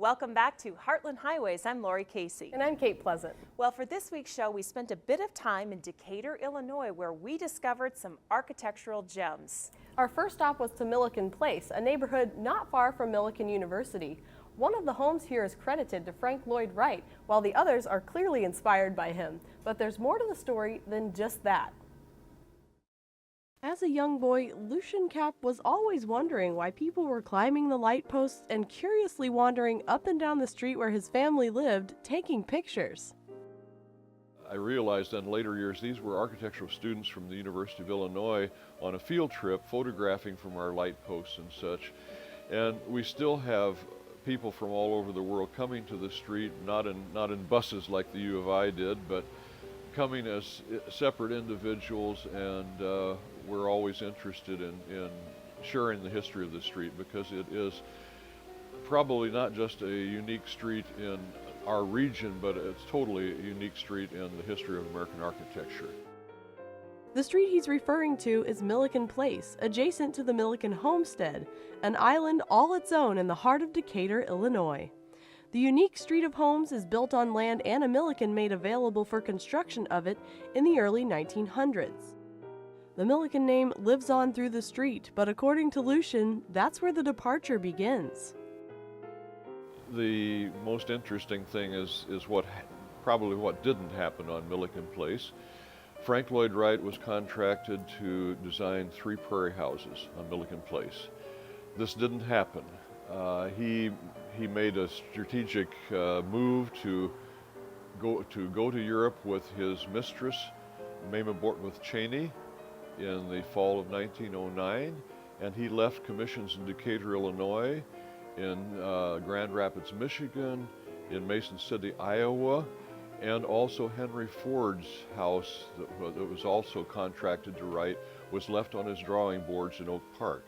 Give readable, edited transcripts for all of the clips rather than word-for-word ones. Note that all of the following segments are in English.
Welcome back to Heartland Highways. I'm Lori Casey. And I'm Kate Pleasant. Well, for this week's show, we spent a bit of time in Decatur, Illinois, where we discovered some architectural gems. Our first stop was to Millikin Place, a neighborhood not far from Millikin University. One of the homes here is credited to Frank Lloyd Wright, while the others are clearly inspired by him. But there's more to the story than just that. As a young boy, Lucien Kapp was always wondering why people were climbing the light posts and curiously wandering up and down the street where his family lived, taking pictures. I realized in later years these were architectural students from the University of Illinois on a field trip photographing from our light posts and such. And we still have people from all over the world coming to the street, not in buses like the U of I did, but coming as separate individuals, and we're always interested in sharing the history of the street, because it is probably not just a unique street in our region, but it's totally a unique street in the history of American architecture. The street he's referring to is Millikin Place, adjacent to the Millikin Homestead, an island all its own in the heart of Decatur, Illinois. The unique street of homes is built on land Anna Millikin made available for construction of it in the early 1900s. The Millikin name lives on through the street, but according to Lucien, that's where the departure begins. The most interesting thing is probably what didn't happen on Millikin Place. Frank Lloyd Wright was contracted to design 3 prairie houses on Millikin Place. This didn't happen. He made a strategic move to go to Europe with his mistress, Mamie Bortmouth Cheney, in the fall of 1909, and he left commissions in Decatur, Illinois, in Grand Rapids, Michigan, in Mason City, Iowa, and also Henry Ford's house that was also contracted to Wright was left on his drawing boards in Oak Park.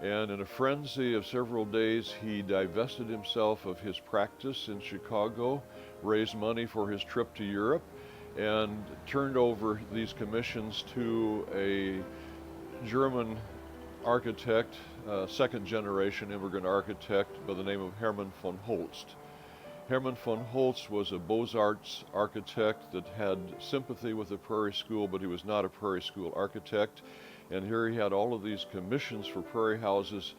And in a frenzy of several days, he divested himself of his practice in Chicago, raised money for his trip to Europe, and turned over these commissions to a German architect, second-generation immigrant architect by the name of Hermann von Holst. Hermann von Holst was a Beaux-Arts architect that had sympathy with the Prairie School, but he was not a Prairie School architect. And here he had all of these commissions for prairie houses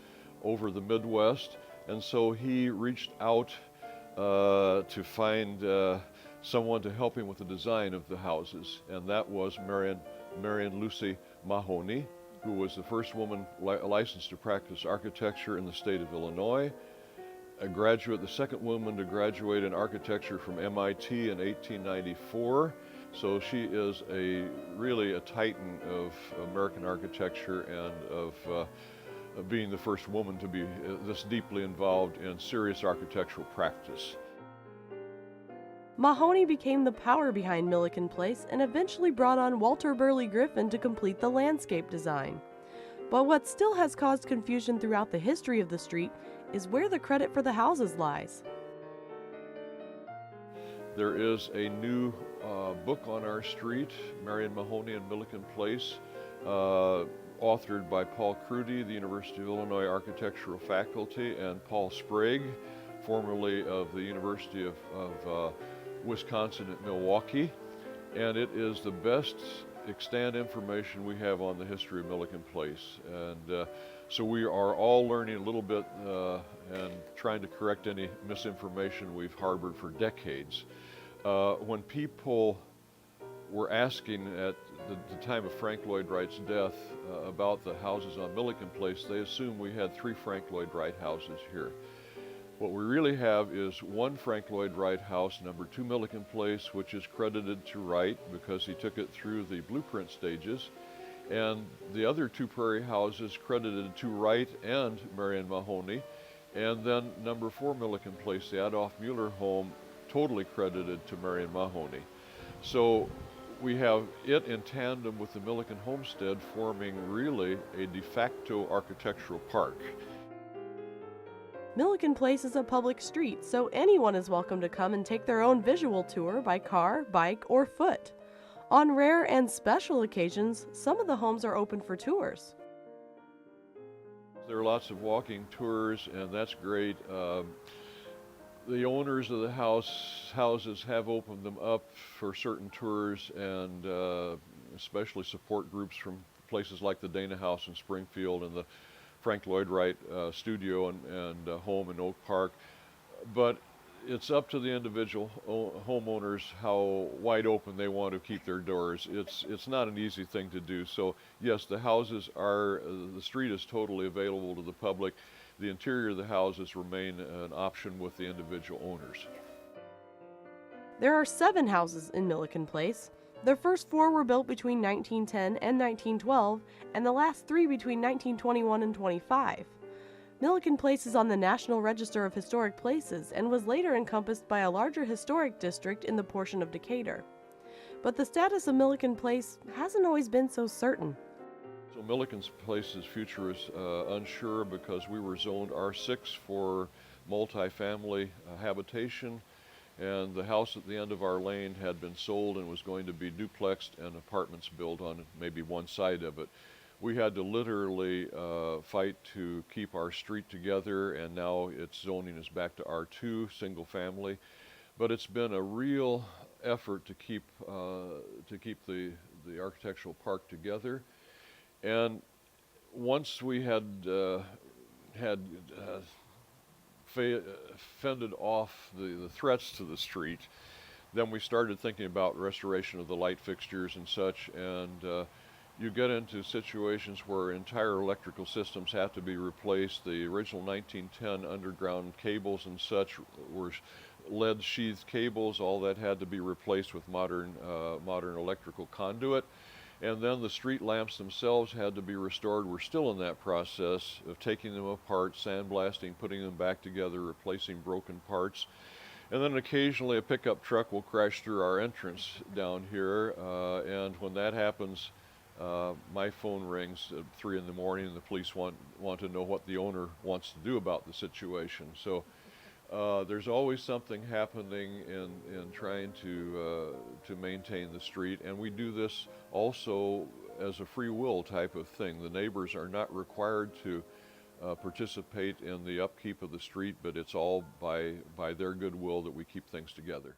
over the Midwest, and so he reached out to find someone to help him with the design of the houses, and that was Marion Mahony, who was the first woman licensed to practice architecture in the state of Illinois, the second woman to graduate in architecture from MIT in 1894. So she is really a titan of American architecture and of being the first woman to be this deeply involved in serious architectural practice. Mahony became the power behind Millikin Place and eventually brought on Walter Burley Griffin to complete the landscape design. But what still has caused confusion throughout the history of the street is where the credit for the houses lies. There is a new book on our street, Marion Mahony and Millikin Place, authored by Paul Crudy, the University of Illinois Architectural Faculty, and Paul Sprague, formerly of the University of Wisconsin at Milwaukee. And it is the best extant information we have on the history of Millikin Place. And so we are all learning a little bit and trying to correct any misinformation we've harbored for decades. When people were asking at the time of Frank Lloyd Wright's death about the houses on Millikin Place, they assumed we had 3 Frank Lloyd Wright houses here. What we really have is 1 Frank Lloyd Wright house, number 2 Millikin Place, which is credited to Wright because he took it through the blueprint stages, and the other 2 prairie houses credited to Wright and Marion Mahony, and then number 4 Millikin Place, the Adolph Mueller home, totally credited to Marion Mahony. So we have it in tandem with the Millikin Homestead forming really a de facto architectural park. Millikin Place is a public street, so anyone is welcome to come and take their own visual tour by car, bike, or foot. On rare and special occasions, some of the homes are open for tours. There are lots of walking tours, and that's great. The owners of the houses have opened them up for certain tours, and especially support groups from places like the Dana House in Springfield and the Frank Lloyd Wright studio and home in Oak Park. But it's up to the individual homeowners how wide open they want to keep their doors. It's not an easy thing to do. So yes, the street is totally available to the public. The interior of the houses remain an option with the individual owners. There are 7 houses in Millikin Place. The first 4 were built between 1910 and 1912, and the last 3 between 1921 and 25. Millikin Place is on the National Register of Historic Places and was later encompassed by a larger historic district in the portion of Decatur. But the status of Millikin Place hasn't always been so certain. So Millikin Place's future is unsure because we were zoned R6 for multifamily habitation, and the house at the end of our lane had been sold and was going to be duplexed and apartments built on maybe one side of it. We had to literally fight to keep our street together, and now its zoning is back to R2, single family. But it's been a real effort to keep the architectural park together. And once we had fended off the threats to the street, then we started thinking about restoration of the light fixtures and such, and you get into situations where entire electrical systems have to be replaced. The original 1910 underground cables and such were lead sheathed cables. All that had to be replaced with modern electrical conduit. And then the street lamps themselves had to be restored. We're still in that process of taking them apart, sandblasting, putting them back together, replacing broken parts. And then occasionally a pickup truck will crash through our entrance down here, and when that happens, my phone rings at 3 in the morning, and the police want to know what the owner wants to do about the situation. So there's always something happening in trying to maintain the street, and we do this also as a free will type of thing. The neighbors are not required to participate in the upkeep of the street, but it's all by their goodwill that we keep things together.